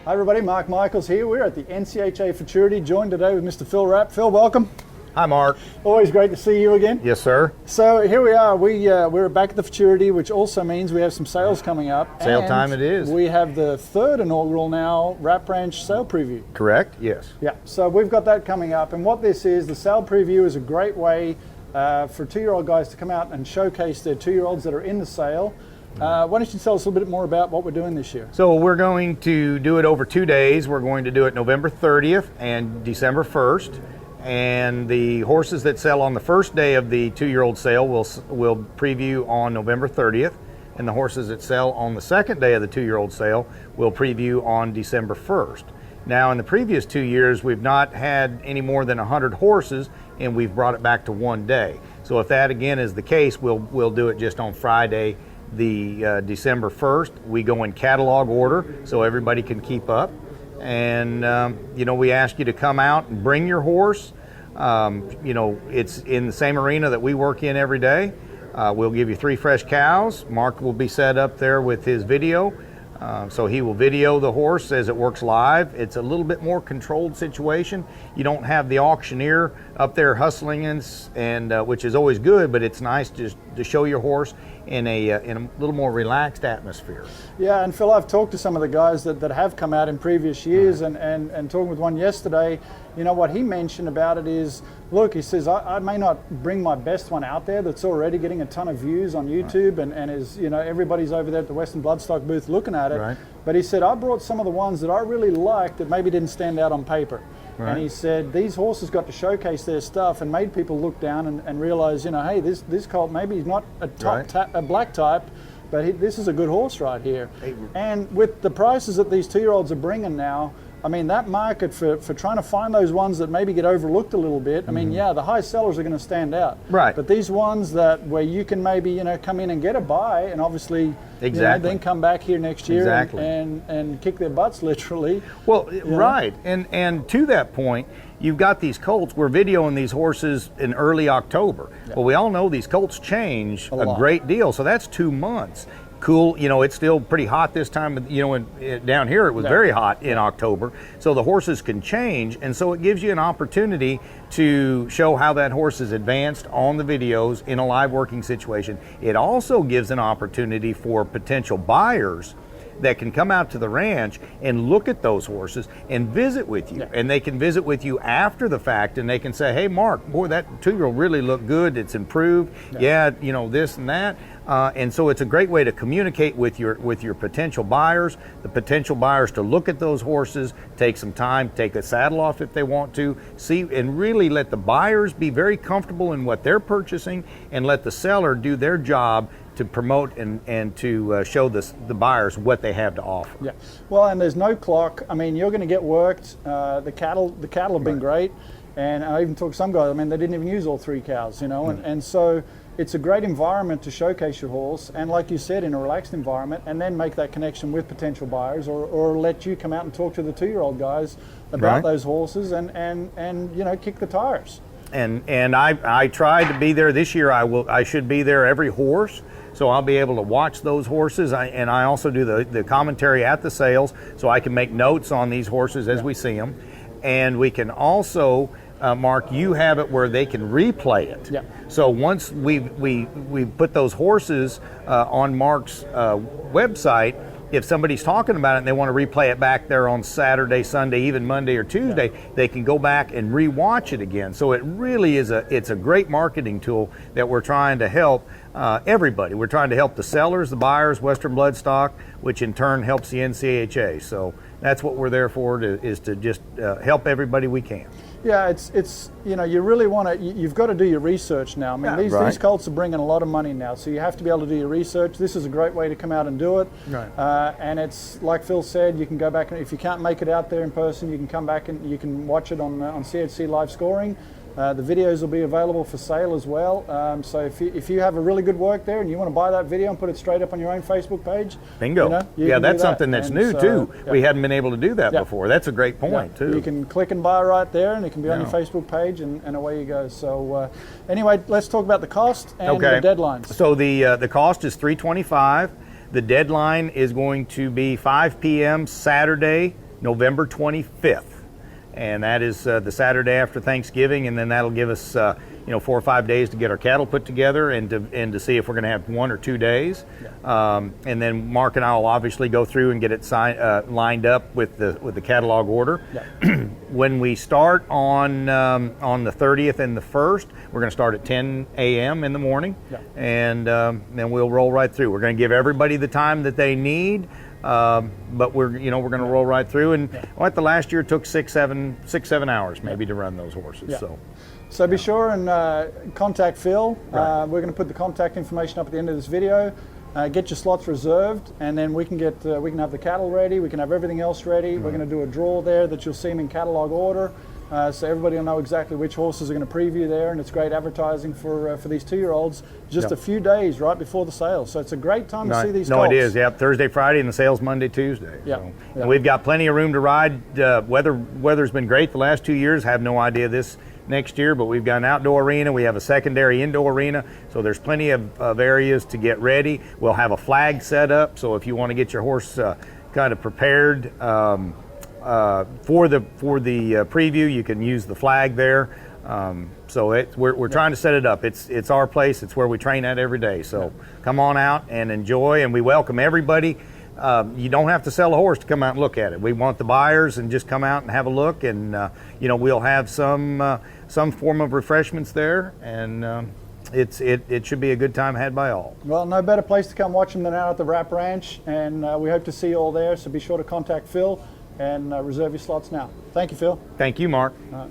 Hi everybody, Mark Michaels here. We're at the NCHA Futurity, joined today with Mr. Phil Rapp. Phil, welcome. Hi, Mark. Always great to see you again. Yes, sir. So here we are. We're back at the Futurity, which also means we have some sales coming up. Sale time it is. We have the third inaugural now Rapp Ranch sale preview. Correct? Yes. Yeah, so we've got that coming up. And what this is, the sale preview is a great way for two-year-old guys to come out and showcase their two-year-olds that are in the sale. Why don't you tell us a little bit more about what we're doing this year? So we're going to do it over 2 days. We're going to do it November 30th and December 1st. And the horses that sell on the first day of the two-year-old sale will preview on November 30th. And the horses that sell on the second day of the two-year-old sale will preview on December 1st. Now, in the previous 2 years, we've not had any more than 100 horses, and we've brought it back to 1 day. So if that again is the case, we'll do it just on Friday, the December 1st. We go in catalog order so everybody can keep up. And, we ask you to come out and bring your horse. It's in the same arena that we work in every day. We'll give you 3 fresh cows. Mark will be set up there with his video. So he will video the horse as it works live. It's a little bit more controlled situation. You don't have the auctioneer up there hustling and which is always good, but it's nice just to show your horse in a little more relaxed atmosphere. Yeah, and Phil, I've talked to some of the guys that have come out in previous years, and talking with one yesterday, what he mentioned about it is, look, he says, I may not bring my best one out there that's already getting a ton of views on YouTube and is, everybody's over there at the Western Bloodstock booth looking at it. Right. But he said, I brought some of the ones that I really liked that maybe didn't stand out on paper. Right. And he said, these horses got to showcase their stuff and made people look down and realize, hey, this colt maybe is not a black type, but this is a good horse right here. Hey. And with the prices that these two-year-olds are bringing now, I mean, that market for trying to find those ones that maybe get overlooked a little bit, I mean, yeah, the high sellers are going to stand out. Right. But these ones where you can maybe, come in and get a buy and obviously then come back here next year and kick their butts literally. Well, right. And to that point, you've got these colts. We're videoing these horses in early October. Yeah. Well, we all know these colts change a great deal. So that's 2 months. Cool, it's still pretty hot this time, down here it was very hot in October, so the horses can change, and so it gives you an opportunity to show how that horse is advanced on the videos in a live working situation. It also gives an opportunity for potential buyers that can come out to the ranch and look at those horses and visit with you. And they can visit with you after the fact, and they can say, hey, Mark, boy, that two-year-old really looked good, it's improved, this and that. And so it's a great way to communicate with your potential buyers, the potential buyers to look at those horses, take some time, take the saddle off if they want to, see, and really let the buyers be very comfortable in what they're purchasing, and let the seller do their job to promote and to show the buyers what they have to offer. Yeah, well, and there's no clock. I mean, you're going to get worked. The cattle have been great, and I even talked to some guys. I mean, they didn't even use all 3 cows, and so it's a great environment to showcase your horse, and like you said, in a relaxed environment, and then make that connection with potential buyers, or let you come out and talk to the two-year-old guys about those horses, and kick the tires. And I tried to be there this year. I should be there every horse. So I'll be able to watch those horses, and I also do the commentary at the sales, so I can make notes on these horses as we see them. And we can also, Mark, you have it where they can replay it. Yeah. So once we put those horses on Mark's website, if somebody's talking about it and they want to replay it back there on Saturday, Sunday, even Monday or Tuesday, they can go back and re-watch it again. So it really is it's a great marketing tool that we're trying to help everybody. We're trying to help the sellers, the buyers, Western Bloodstock, which in turn helps the NCHA. So that's what we're there for, is to just help everybody we can. Yeah, it's you really want to, you've got to do your research now. I mean, these colts are bringing a lot of money now, so you have to be able to do your research. This is a great way to come out and do it. Right. And it's like Phil said, you can go back, and if you can't make it out there in person, you can come back and you can watch it on CHC Live Scoring. The videos will be available for sale as well. So if you have a really good work there and you want to buy that video and put it straight up on your own Facebook page, bingo. That's something that's new too. We hadn't been able to do that before. That's a great point too. You can click and buy right there, and it can be on your Facebook page, and away you go. So anyway, let's talk about the cost and the deadlines. So the cost is $325. The deadline is going to be 5 p.m. Saturday, November 25th. And that is the Saturday after Thanksgiving, and then that'll give us 4 or 5 days to get our cattle put together and to see if we're going to have 1 or 2 days. Yeah. And then Mark and I will obviously go through and get it lined up with the catalog order. Yeah. When we start on the 30th and the 1st, we're going to start at 10 a.m. in the morning. Yeah. And then we'll roll right through. We're going to give everybody the time that they need. But we're going to roll right through, and the last year it took 6-7 hours maybe to run those horses. Yeah. So be sure and contact Phil. Right. We're going to put the contact information up at the end of this video. Get your slots reserved, and then we can have the cattle ready. We can have everything else ready. Right. We're going to do a draw there that you'll see them in catalog order. So everybody will know exactly which horses are going to preview there, and it's great advertising for these 2-year-olds just a few days right before the sale. So it's a great time to see these colts. No, it is. Yep, Thursday, Friday, and the sale's Monday, Tuesday. Yeah. So. And we've got plenty of room to ride. Weather's been great the last 2 years. Have no idea this next year, but we've got an outdoor arena. We have a secondary indoor arena, so there's plenty of areas to get ready. We'll have a flag set up, so if you want to get your horse kind of prepared for the preview, you can use the flag there. So we're trying to set it up. It's our place. It's where we train at every day. So come on out and enjoy, and we welcome everybody. You don't have to sell a horse to come out and look at it. We want the buyers and just come out and have a look, and we'll have some form of refreshments there, and it should be a good time had by all. Well, no better place to come watch them than out at the Rapp Ranch, and we hope to see you all there. So be sure to contact Phil and reserve your slots now. Thank you, Phil. Thank you, Mark. All right.